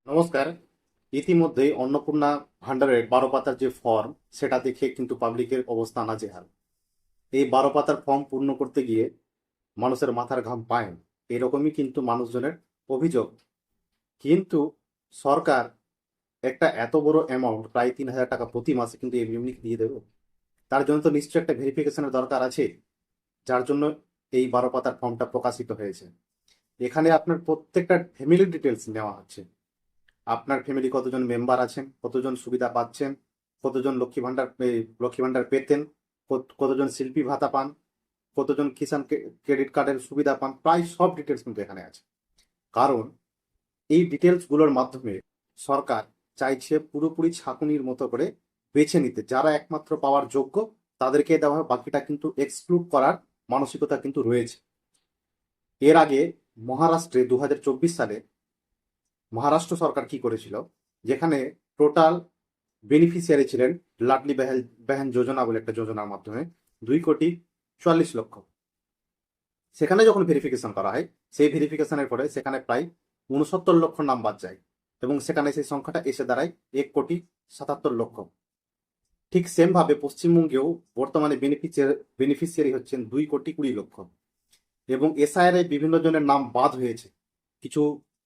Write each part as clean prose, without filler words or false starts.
নমস্কার। ইতিমধ্যেই অন্নপূর্ণা ভান্ডারের 12 পাতার যে ফর্ম, সেটা দেখে কিন্তু পাবলিকের অবস্থা নাজেহাল। এই 12 পাতার ফর্ম পূর্ণ করতে গিয়ে মানুষের মাথার ঘাম পায়, এরকমই কিন্তু মানুষজনের অভিযোগ। কিন্তু সরকার একটা এত বড় অ্যামাউন্ট, প্রায় 3,000 টাকা প্রতি মাসে, কিন্তু এমনি দিয়ে দেবে? তার জন্য তো নিশ্চয়ই একটা ভেরিফিকেশনের দরকার আছে, যার জন্য এই 12 পাতার ফর্মটা প্রকাশিত হয়েছে। এখানে আপনার প্রত্যেকটা ফ্যামিলি ডিটেলস নেওয়া হচ্ছে। আপনার ফ্যামিলি কতজন মেম্বার আছেন, কতজন সুবিধা পাচ্ছেন, কতজন লক্ষ্মী ভান্ডার পেতেন, কতজন শিল্পী ভাতা পান, কতজন কিষাণ ক্রেডিট কার্ডের সুবিধা পান, প্রায় সব ডিটেলস কিন্তু এখানে আছে। কারণ এই ডিটেলস গুলোর মাধ্যমে সরকার চাইছে পুরোপুরি ছাঁকুনির মতো করে বেছে নিতে, যারা একমাত্র পাওয়ার যোগ্য তাদেরকে দেওয়া হবে, বাকিটা কিন্তু এক্সক্লুড করার মানসিকতা কিন্তু রয়েছে। এর আগে মহারাষ্ট্রে 2024 সালে মহারাষ্ট্র সরকার কি করেছিল, যেখানে টোটাল বেনিফিশিয়ারি ছিলেন লাডলি বেহেন যোজনা বলে একটা যোজনার মাধ্যমে 2,44,00,000। সেখানে যখন ভেরিফিকেশন করা হয়, সেই ভেরিফিকেশনের পরে সেখানে প্রায় 69 লক্ষ নাম বাদ যায়, এবং সেখানে সেই সংখ্যাটা এসে দাঁড়ায় 1,77,00,000। ঠিক সেম ভাবে পশ্চিমবঙ্গেও বর্তমানে বেনিফিশিয়ারি হচ্ছেন 2,20,00,000। এবং এসআইআর বিভিন্ন জনের নাম বাদ হয়েছে, কিছু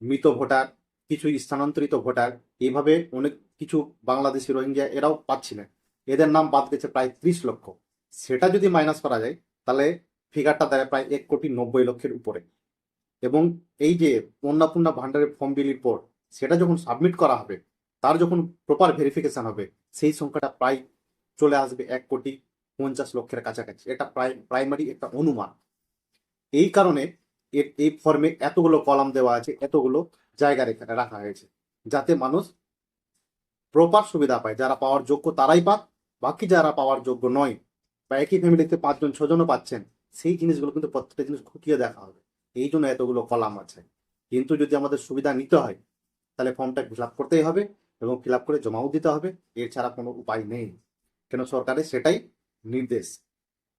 মৃত ভোটার, কিছু স্থানান্তরিত ভোটার, এইভাবে অনেক কিছু বাংলাদেশি রোহিঙ্গা এরাও পাচ্ছিলেন। এদের নাম বাদ গেছে প্রায় 30 লক্ষ। সেটা যদি মাইনাস করা যায়, তাহলে ফিগারটা দাঁড়ায় প্রায় 1,90,00,000 উপরে। এবং এই যে অন্নপূর্ণা ভান্ডারের ফর্ম বিলির পর সেটা যখন সাবমিট করা হবে, তার যখন প্রপার ভেরিফিকেশন হবে, সেই সংখ্যাটা প্রায় চলে আসবে 1,50,00,000 কাছাকাছি। এটা প্রাইমারি একটা অনুমান। এই কারণে এই ফর্মে এতগুলো কলাম দেওয়া আছে, এতগুলো জায়গা রাখা হয়েছে, যাতে মানুষ প্রপার সুবিধা পায়। যারা পাওয়ার যোগ্য তারাই পাক, বাকি যারা পাওয়ার যোগ্য নয়, বা একই ফ্যামিলিতে 5জন 6জনও পাচ্ছেন, সেই জিনিসগুলো কিন্তু প্রত্যেকটা জিনিস খুঁটিয়ে দেখা হবে। এই জন্য এতগুলো কলাম আছে। কিন্তু যদি আমাদের সুবিধা নিতে হয়, তাহলে ফর্মটা ফিল আপ করতেই হবে, এবং ফিল আপ করে জমাও দিতে হবে। এছাড়া কোনো উপায় নেই, কেন সরকারের সেটাই নির্দেশ।